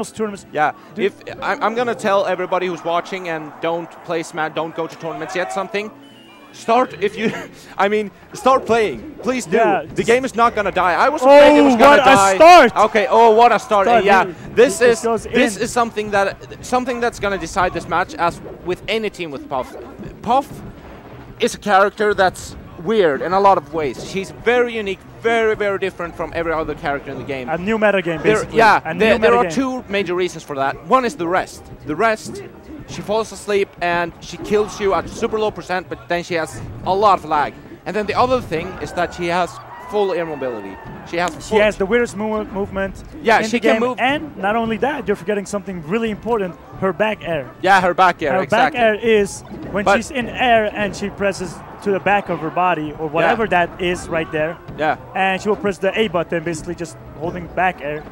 tournaments. Yeah, if I'm gonna tell everybody who's watching and don't play Smash, don't go to tournaments yet. Something, start if you, I mean, start playing. Please do. Yeah, the game is not gonna die. I was afraid it was gonna die. What a start! Okay. Oh, what a start! Yeah, this is something that's gonna decide this match. As with any team with Puff, Puff is a character that's weird in a lot of ways. She's very unique, very different from every other character in the game. A new meta game, basically. There are two major reasons for that. One is the rest. The rest, she falls asleep and she kills you at super low %, but then she has a lot of lag. And then the other thing is that she has full air mobility. She has the weirdest movement. Yeah, she can move. And not only that, you're forgetting something really important: her back air. Yeah, her back air. Exactly. Her back air is when she's in air and she presses to the back of her body or whatever that is right there. Yeah. And she will press the A button, basically just holding back air.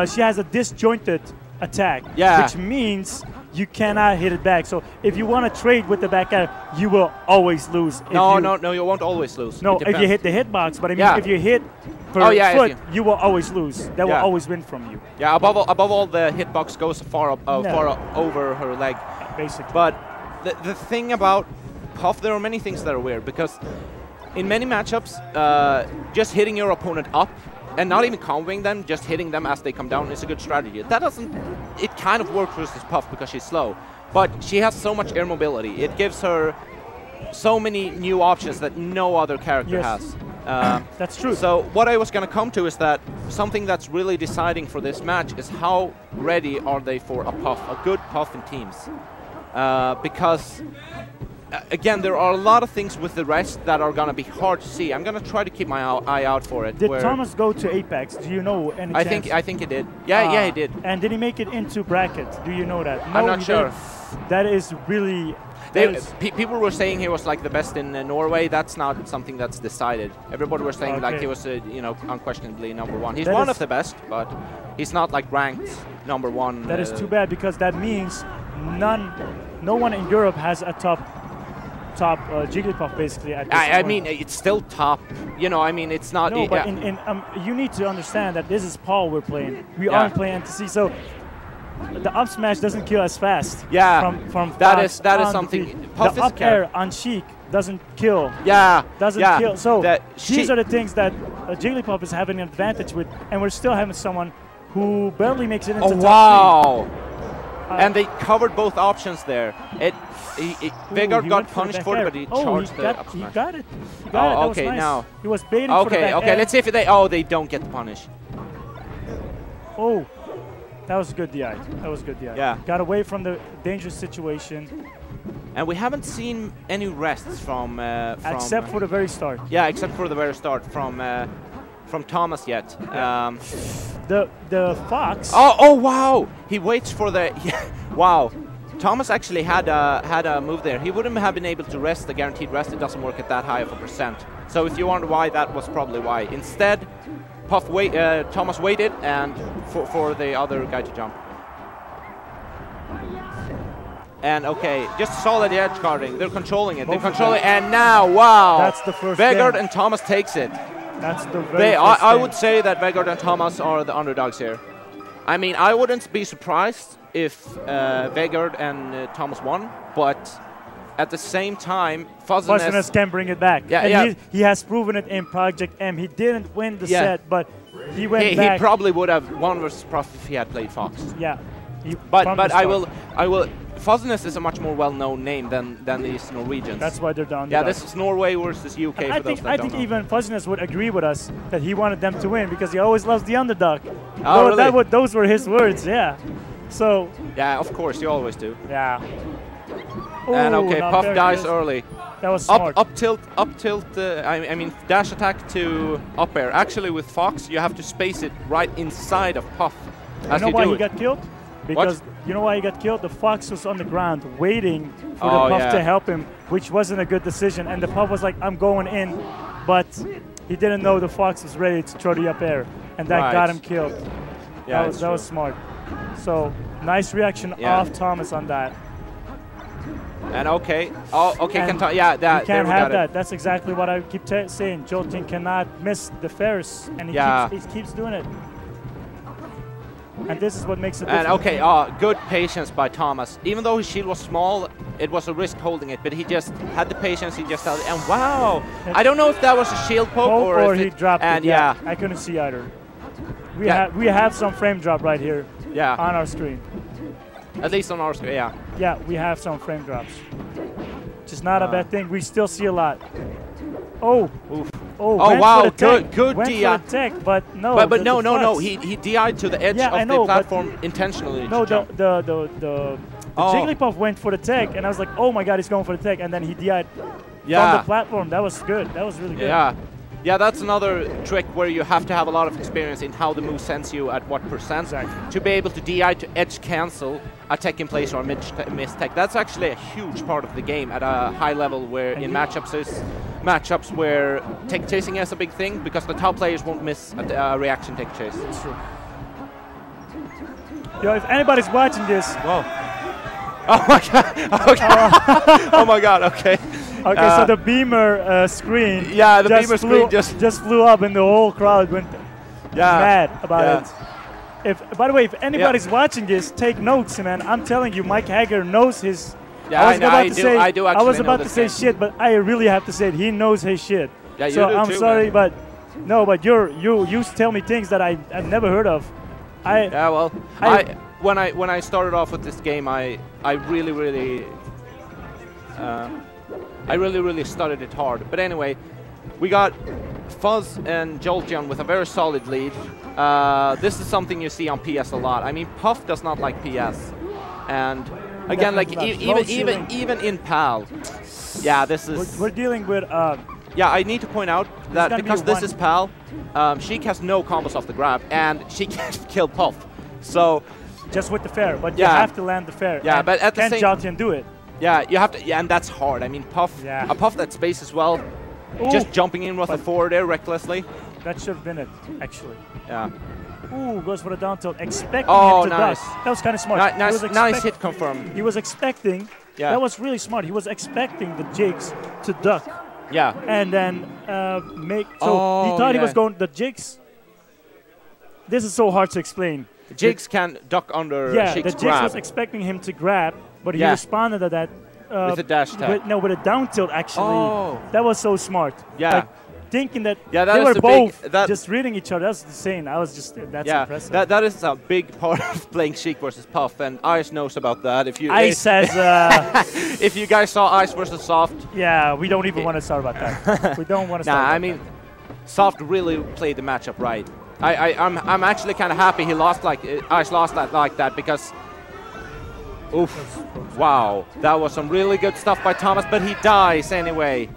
She has a disjointed attack, which means you cannot hit it back. So if you want to trade with the back air, you will always lose. No, you won't always lose. No, if you hit the hitbox, but I mean, if you hit her foot, you will always lose. That will always win from you. Yeah, above all, the hitbox goes far over her leg, basically. But the thing about Puff, there are many things that are weird, because in many matchups, just hitting your opponent up and not even comboing them, just hitting them as they come down is a good strategy. That doesn't, it kind of works versus Puff because she's slow, but she has so much air mobility. It gives her so many new options that no other character has. That's true. So what I was going to come to is that something that's really deciding for this match is how ready are they for a Puff, a good Puff in teams. Because again, there are a lot of things with the rest that are going to be hard to see. I'm going to try to keep my eye out for it. Did Thomas go to Apex? Do you know any chance? I think he did. Yeah, he did. And did he make it into bracket? Do you know that? No, I'm not sure. That is really... people were saying he was like the best in Norway. That's not something that's decided. Everybody was saying like he was, unquestionably #1. He's one of the best, but he's not like ranked #1. That is too bad, because that means no one in Europe has a top Jigglypuff basically at this point. I mean, it's still top. I mean, it's not. No, but you need to understand that this is Paul we're playing. We aren't playing NTC, so the up smash doesn't kill as fast. Yeah, from that is something. Puff the up air on Sheik doesn't kill. Yeah, doesn't kill. So these are the things that Jigglypuff is having an advantage with, and we're still having someone who barely makes it into top 3. And they covered both options there. Vegard got punished for it, but he charged the up smash. He got it. That was nice. Now he was baiting for the back air. Let's see if they don't get the punish. Oh, that was a good DI. That was a good DI. Yeah. Got away from the dangerous situation. And we haven't seen any rests from except for the very start. Yeah, except for the very start from Thomas yet. The Fox. Oh wow! He waits for the. Wow, Thomas actually had a move there. He wouldn't have been able to rest the guaranteed rest. It doesn't work at that high of a %. So if you wonder why, that was probably why. Instead, Thomas waited and for the other guy to jump. And just solid edge guarding. They're controlling it. They're controlling it. And now, wow! That's the first Vegard game. and Thomas takes it. That's the very first I would say that Vegard and Thomas are the underdogs here. I mean, I wouldn't be surprised if Vegard and Thomas won, but at the same time, Fuzzyness can bring it back. Yeah, he has proven it in Project M. He didn't win the set, but he went back. He probably would have won versus Prof if he had played Fox. Yeah. But I will. Fuzzyness is a much more well-known name than these Norwegians. That's why they're down. Yeah, this is Norway versus UK. I think even Fuzzyness would agree with us that he wanted them to win because he always loves the underdog. Oh, really? Those were his words. Yeah. So. Yeah, of course, you always do. Yeah. And Puff dies early. That was smart. Up tilt. I mean, dash attack to up air. Actually, with Fox, you have to space it right inside of Puff. You know why he got killed? Because you know why he got killed? The Fox was on the ground waiting for the Puff to help him, which wasn't a good decision. And the Puff was like, I'm going in. But he didn't know the Fox was ready to throw the up air. And that got him killed. Yeah, that was smart. So, nice reaction off Thomas on that. And you can't have that. That's exactly what I keep saying. Jolteon cannot miss the Ferris. And he keeps doing it. And this is what makes it And different. okay, good patience by Thomas. Even though his shield was small, it was a risk holding it, but he just had the patience, he just held it, and wow! I don't know if that was a shield poke or if he dropped and it. Yeah, I couldn't see either. We have some frame drop right here on our screen. At least on our screen, yeah. Yeah, we have some frame drops. Just not a bad thing. We still see a lot. Oh. Oof. Oh, wow, good went DI. for the tech, but no. But no, he DI'd to the edge of the platform intentionally. No, the Jigglypuff went for the tech, and I was like, oh my god, he's going for the tech, and then he DI'd from the platform. That was good. That was really good. Yeah, that's another trick where you have to have a lot of experience in how the move sends you at what percent to be able to DI to edge cancel a tech in place or a miss tech. That's actually a huge part of the game at a high level where in matchups where tech chasing is a big thing because the top players won't miss a reaction tech chase. That's true. Yo, if anybody's watching this. Whoa. Oh my god. Okay. Oh my god, okay. Okay, so the beamer screen just flew up and the whole crowd went mad about it. By the way, if anybody's watching this, take notes, man. I'm telling you, Mike Hager knows his. Yeah, I was about to say shit, but I really have to say it. He knows his shit. Yeah, you so do I'm too, sorry, man. but no, but you tell me things that I've never heard of. When I started off with this game, I really studied it hard. But anyway, we got Fuzz and Jolteon with a very solid lead. This is something you see on PS a lot. I mean, Puff does not like PS, and again, like even in PAL, this is. We're dealing with. I need to point out that because this is PAL, Sheik has no combos off the grab, and she can't kill Puff. So. Just with the fair, but you have to land the fair. Yeah, but at the same can Jolteon do it? Yeah, you have to. Yeah, and that's hard. I mean, a Puff that spaces well, just jumping in with a forward air recklessly. That should have been it, actually. Yeah. Ooh, goes for the down tilt, expecting him to nice. duck. That was kind of smart. Nice hit confirm. He was expecting. Yeah. That was really smart. He was expecting the jigs to duck. Yeah. And then make. So he thought he was going the jigs. This is so hard to explain. Jigs can duck under Sheik's the Jigs grab. was expecting him to grab, but he responded to that with a dash tag. With a down tilt, actually. That was so smart. Yeah. Like, thinking that they were both just reading each other. That's insane. I was just, that's impressive. That is a big part of playing Sheik versus Puff, and Ice knows about that. Ice has... if you guys saw Ice versus Soft... Yeah, we don't even want to start about that. We don't want to start about I mean, Soft really played the matchup right. I'm actually kind of happy he lost Ice lost like that because, wow, that was some really good stuff by Thomas, but he dies anyway.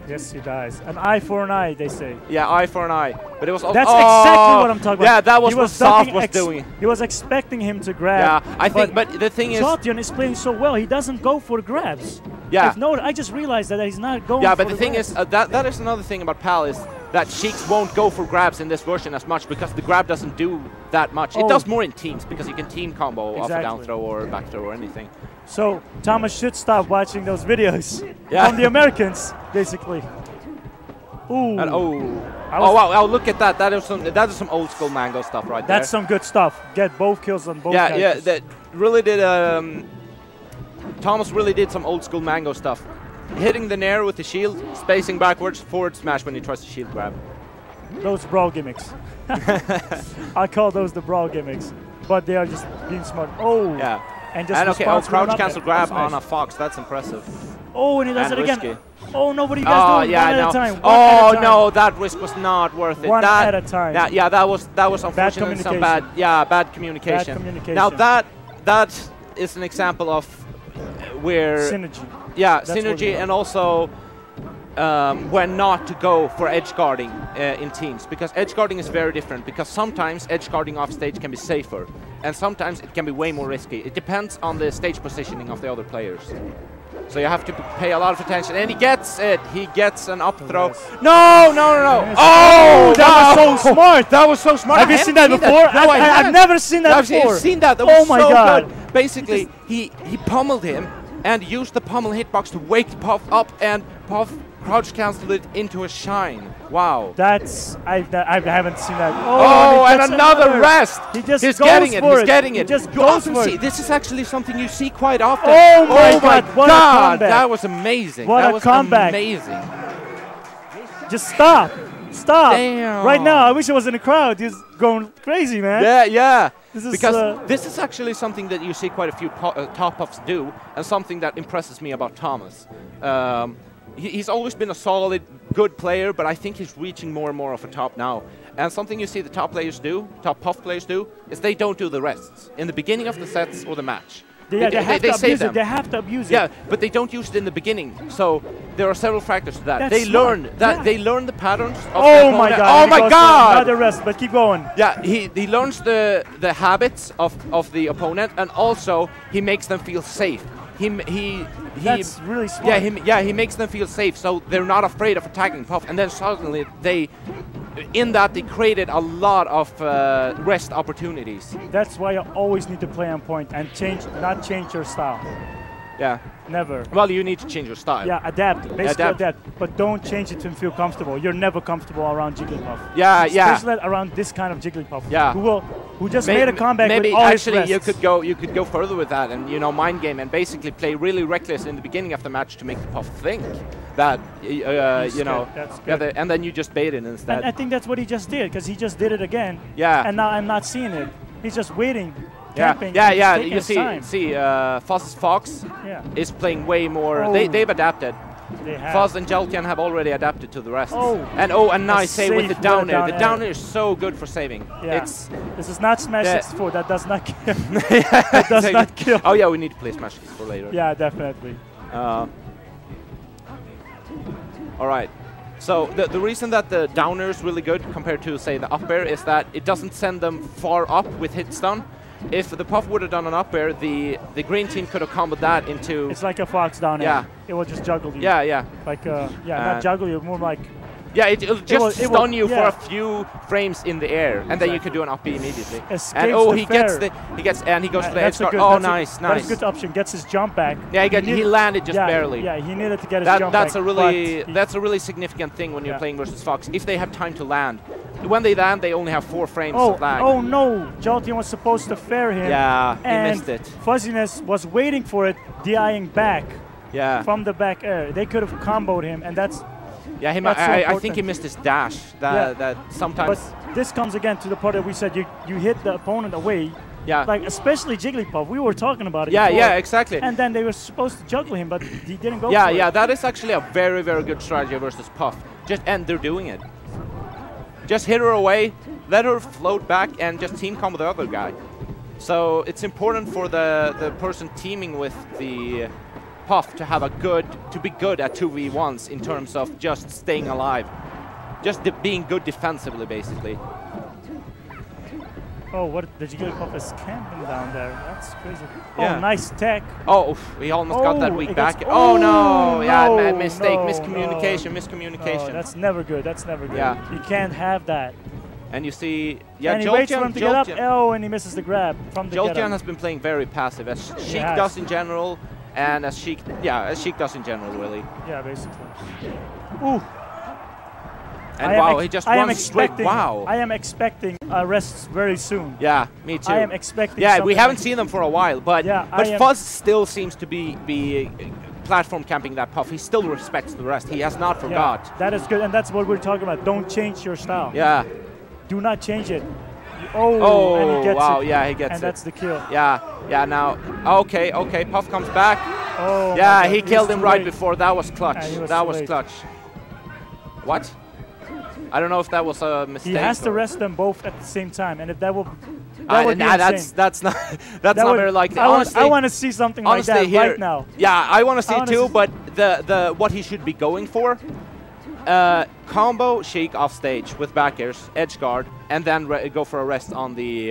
Yes, he dies. An eye for an eye, they say. Yeah, eye for an eye. But it was also that's exactly what I'm talking about. Yeah, that was what Soft was doing. He was expecting him to grab. Yeah, I think. But the thing is, Jolteon is playing so well. He doesn't go for the grabs. Yeah. I just realized that he's not going. Yeah, for but the thing is, that is another thing about PAL is that Sheiks won't go for grabs in this version as much because the grab doesn't do that much. It does more in teams because you can team combo off a down throw or back throw or anything. So Thomas should stop watching those videos from the Americans, basically. Ooh. And wow! Look at that. That is some old school Mango stuff right there. That's some good stuff. Get both kills on both. characters. That really did. Thomas really did some old school Mango stuff. Hitting the nair with the shield, spacing backwards, forward smash when he tries to shield grab. Those brawl gimmicks. I call those the brawl gimmicks, but they are just being smart. Oh. Yeah. And just crouch cancel grab on a Fox. That's impressive. Oh, and he does it again. Risky. Oh, nobody guys do it one at a time. No, that risk was not worth it. One at a time. Yeah, that was unfortunately some bad communication. Now that is an example of where synergy. Yeah, synergy, and also when not to go for edge guarding in teams, because edge guarding is very different. Because sometimes edge guarding off stage can be safer, and sometimes it can be way more risky. It depends on the stage positioning of the other players. So you have to pay a lot of attention, and he gets it. He gets an up throw. No! Oh, that was so smart. That was so smart. Have you seen that before? No, I've never seen that before. I've seen that. That was so good. Basically, he pummeled him and used the pummel hitbox to wake Puff up, and Puff crouch canceled it into a shine. Wow. That's I haven't seen that. Oh, and another rest. He just He's goes getting it. for He's it. getting it. He just You goes often for see, it. this is actually something you see quite often. Oh my God! What a comeback. That was amazing. What that a was comeback. amazing. Just stop. Stop. Damn. Right now, I wish I was in the crowd. He's going crazy, man. Yeah, yeah. This is, because this is actually something that you see quite a few top puffs do, and something that impresses me about Thomas. He's always been a solid, good player, but I think he's reaching more and more of a top now. And something you see the top puff players do, is they don't do the rests in the beginning of the sets or the match. They have to abuse it. They have to abuse it. Yeah, but they don't use it in the beginning. So there are several factors to that. That's they smart. learn that they learn the patterns of Oh my God! Oh my God! Another rest, but keep going. Yeah, he learns the habits of the opponent, and also he makes them feel safe. That's really smart. He makes them feel safe, so they're not afraid of attacking Puff. And then suddenly they created a lot of rest opportunities. That's why you always need to play on point and not change your style. Yeah. Never. Well, you need to change your style. Yeah, adapt. Basically adapt. But don't change it to feel comfortable. You're never comfortable around Jigglypuff. Yeah, Especially around this kind of Jigglypuff. Yeah. Who just made a comeback maybe with all his actually rests. you could go further with that and mind game and basically play really reckless in the beginning of the match to make the Puff think that That's good. and then you just bait it instead. And I think that's what he just did, because he just did it again. Yeah. And now I'm not seeing it. He's just waiting. Yeah, camping, yeah. taking You his time. see, Fuzz's Fox is playing way more. Oh. They've adapted. They have. Fuzz and Jolteon have already adapted to the rest. Oh. And nice save with the down air. The air. down air is so good for saving. Yeah. This is not Smash 64. That does not kill. That That does not kill. Oh yeah, we need to play Smash 64 later. Yeah, definitely. All right. So the reason that the down air is really good compared to, say, the up air is that it doesn't send them far up with hit stun. If the Puff would have done an up air, the green team could have comboed that into... It's like a Fox down air. It will just juggle you. Yeah, yeah. Like, not juggle you, more like... Yeah, it'll just stun you for yeah. a few frames in the air, and then you can do an up B immediately. Escapes and he goes to the edge guard. Oh, nice. That's a good option. Gets his jump back. Yeah, he landed just barely. Yeah, he needed to get his jump that's back. That's a really significant thing when you're playing versus Fox. If they have time to land, when they land, they only have 4 frames of lag. Oh no! Jolteon was supposed to fair him. Yeah, he missed and it. Fuzzyness was waiting for it, DIing back. Yeah. From the back air, they could have comboed him, and that's. Yeah, I think he missed his dash. That sometimes. But this comes again to the part that we said you hit the opponent away. Yeah. Like especially Jigglypuff, we were talking about it. Yeah, before. yeah, exactly. And then they were supposed to juggle him, but he didn't go. Yeah, for yeah, it. that is actually a very, very good strategy versus Puff. And they're doing it. Just hit her away, let her float back, and just team combo the other guy. So it's important for the person teaming with the Puff to be good at 2v1s in terms of just staying alive, just being good defensively, basically. Oh, what the Jigglypuff is camping down there? That's crazy. Yeah. Oh, nice tech. Oh, he almost got that weak back. Oh no! Yeah, mistake, no, miscommunication. No, that's never good. That's never good. Yeah. You can't have that. And you see, and he waits for him to get up. Oh, and he misses the grab from the Jolteon has been playing very passive, as Sheik does in general, and as Sheik does in general, really. Yeah, basically. Ooh. And wow, he just runs straight. Wow. I am expecting arrests very soon. Yeah, me too. I am expecting. Yeah, we haven't seen them for a while, but Fuzz still seems to be platform camping that Puff. He still respects the rest. He has not forgot. Yeah, that is good, and that's what we're talking about. Don't change your style. Yeah. Do not change it. Oh, and he gets wow, it. Yeah, he gets it. And that's the kill. Yeah, yeah, now, okay, Puff comes back. Oh, yeah, he killed him right before. That was clutch. That was late. clutch. What? I don't know if that was a mistake. He has to rest them both at the same time, and if that would be that's not very likely. I want to see something like that right now. Yeah, I want to see it too, but the what he should be going for, combo Sheik off stage with back airs, edge guard, and then go for a rest on the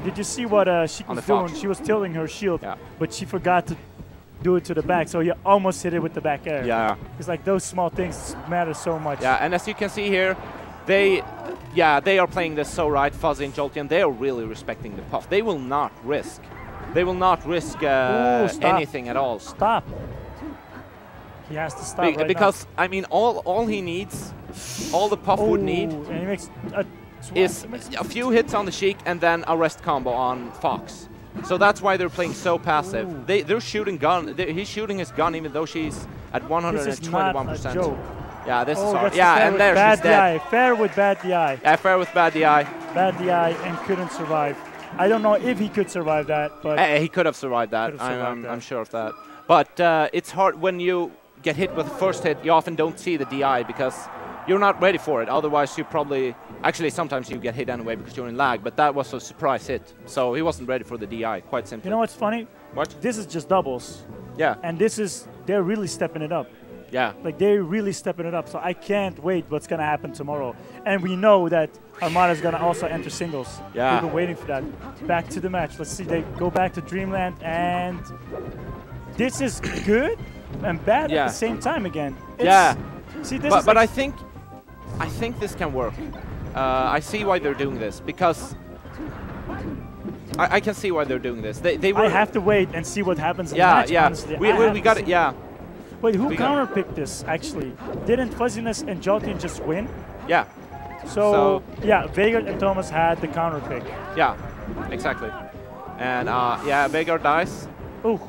Did you see what Sheik was doing? She was tilting her shield, but she forgot to do it to the back, so you almost hit it with the back air. Yeah. It's like those small things matter so much. Yeah, and as you can see here, they are playing this so right, Fuzzy and Jolteon. They are really respecting the Puff. They will not risk. They will not risk anything at all. Stop. He has to stop because I mean, all he needs, all the Puff would need, and he makes is a few hits on the Sheik and then a rest combo on Fox. So that's why they're playing so passive. They're shooting gun. He's shooting his gun even though she's at 121%. Yeah, this is hard. Yeah, and there she's dead. Fair with bad DI. Yeah, fair with bad DI. Bad DI and couldn't survive. I don't know if he could survive that, but he could have survived that. I'm sure of that. But it's hard when you get hit with the first hit. You often don't see the DI because you're not ready for it. Otherwise, you probably actually sometimes you get hit anyway because you're in lag. But that was a surprise hit, so he wasn't ready for the DI. Quite simply. You know what's funny? What? This is just doubles. Yeah. And they're really stepping it up. Yeah. Like they're really stepping it up. So I can't wait what's gonna happen tomorrow. And we know that Armada's gonna also enter singles. Yeah. We've been waiting for that. Back to the match. Let's see. They go back to Dreamland, and this is good and bad at the same time again. See, this but I think this can work. I see why they're doing this because I can see why they're doing this. They I have to wait and see what happens in the match, honestly. We got it, Wait, who counterpicked this, actually? Didn't Fuzzyness and Jolteon just win? Yeah. So yeah, Vegard and Thomas had the counterpick. Yeah, exactly. And yeah, Vegard dies. Oh,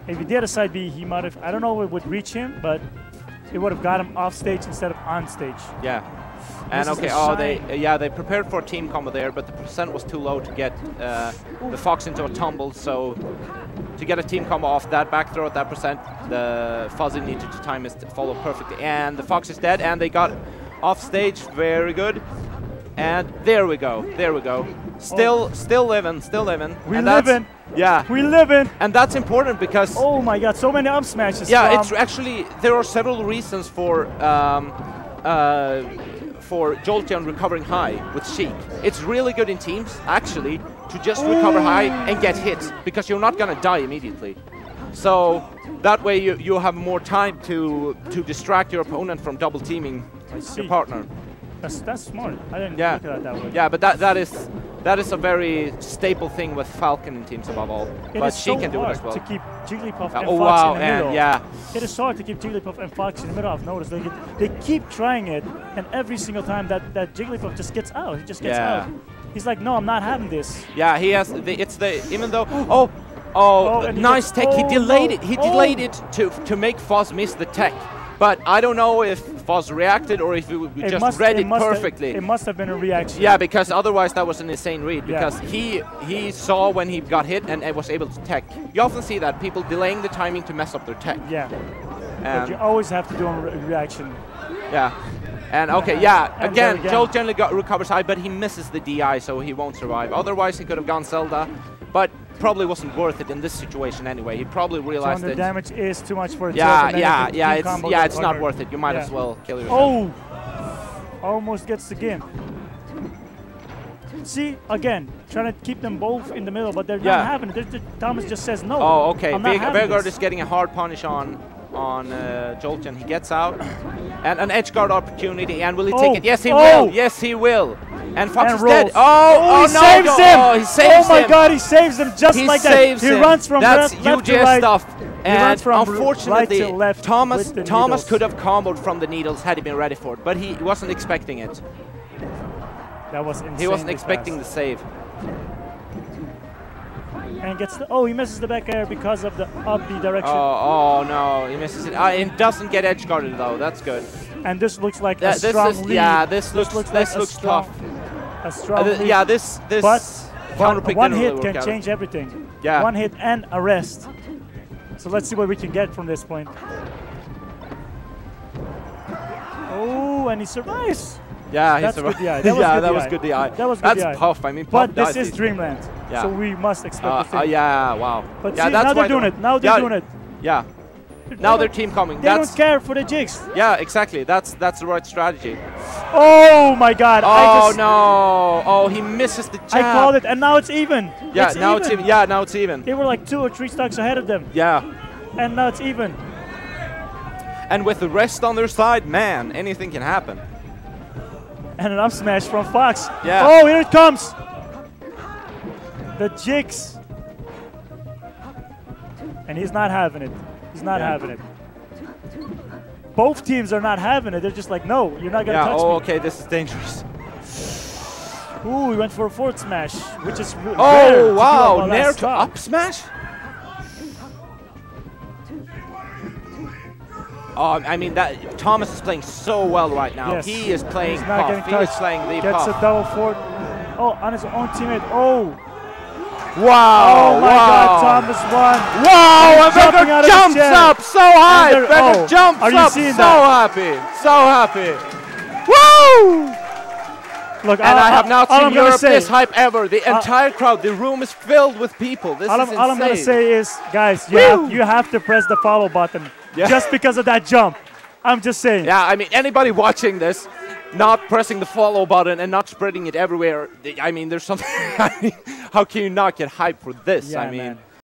if he did a side B, he might have, I don't know if it would reach him, but it would have got him off stage instead of on stage. Yeah. And okay, they prepared for a team combo there, but the percent was too low to get the Fox into a tumble. So to get a team combo off that back throw at that percent, the Fuzzy needed to time his follow perfectly. And the Fox is dead, and they got off stage. Very good. And there we go. There we go. Still living. We living. Yeah. We living. And that's important because. Oh my God! So many up smashes. Yeah, it's actually there are several reasons for Jolteon recovering high with Sheik. It's really good in teams, actually, to just recover high and get hit, because you're not going to die immediately. So that way you have more time to distract your opponent from double teaming your partner. That's smart. I didn't look at it that way. Yeah, but that is a very staple thing with Falcon in teams above all. But she can do it as well. To keep Jigglypuff and Fox in the middle. Yeah. It is hard to keep Jigglypuff and Fox in the middle. I've noticed they keep trying it, and every single time that Jigglypuff just gets out, he just gets out. He's like, no, I'm not having this. Yeah, he has. Even though nice tech. He delayed it. He delayed it to make Fuzz miss the tech. But I don't know if Fuzz reacted or if he just read it perfectly. It must have been a reaction. Yeah, because otherwise that was an insane read. Because he saw when he got hit and was able to tech. You often see that people delaying the timing to mess up their tech. Yeah. But you always have to do a reaction. Yeah. And okay, again, Jolteon recovers high, but he misses the DI, so he won't survive. Otherwise, he could have gone Zelda, but probably wasn't worth it in this situation anyway. He probably realized that damage is too much for a it's not worth it. You might as well kill yourself. Almost gets the game. See, again, trying to keep them both in the middle, but they're not having it. Thomas just says no. Oh, okay. Vegard is getting a hard punish on Jolteon. He gets out, and an edge guard opportunity, and will he take it? Yes, he will. Yes, he will. And Fox is dead. He saves him. Oh, he saves him. Oh my God, he saves him just like that. He runs from left to right. Stuff. And unfortunately, right to left Thomas could have comboed from the needles had he been ready for it, but he wasn't expecting it. That was insane. He wasn't expecting the save. And gets the he misses the back air because of the up B direction. Oh no, he misses it. It doesn't get edge guarded though. That's good. And this looks like a strong lead. Yeah, this looks tough. A strong lead. Yeah, this but one hit can change everything. Yeah. One hit and a rest. So let's see what we can get from this point. Oh, and he survives. Yeah, that's good DI. That was good DI. That's Puff. I mean, Puff. But this is Dreamland, so we must expect the thing. Yeah, wow. But see, now they're doing it. Now they're doing it. Yeah. Now their team coming. They don't care for the jigs. Yeah, exactly. That's the right strategy. Oh my God! Oh no! Oh, he misses the jab. I called it, and now it's even. Yeah, now it's even. Yeah, now it's even. They were like 2 or 3 stocks ahead of them. Yeah. And now it's even. And with the rest on their side, man, anything can happen. And an up smash from Fox. Yeah. Oh, here it comes. The jigs. And he's not having it. He's not having it. both teams are not having it. They're just like, no, you're not going to touch me. Okay, this is dangerous. Ooh, he went for a forward smash, which is rare. Oh, wow, nair to up smash? Oh, I mean, that Thomas is playing so well right now. Yes. He is playing He's not Puff. He is playing the Gets Puff. a double forward. Oh, on his own teammate. Oh. Wow. Oh, my God. Thomas won. Wow, and Vegard jumps up so high. Vegard jumps up so happy. So happy. Woo! Look, and I have not seen Europe this hype ever. The entire crowd, the room is filled with people. This is insane. All I'm going to say is, guys, you have to press the follow button just because of that jump. I'm just saying. Yeah, I mean, anybody watching this, not pressing the follow button and not spreading it everywhere, I mean, there's something. How can you not get hyped for this? Yeah, I mean. man.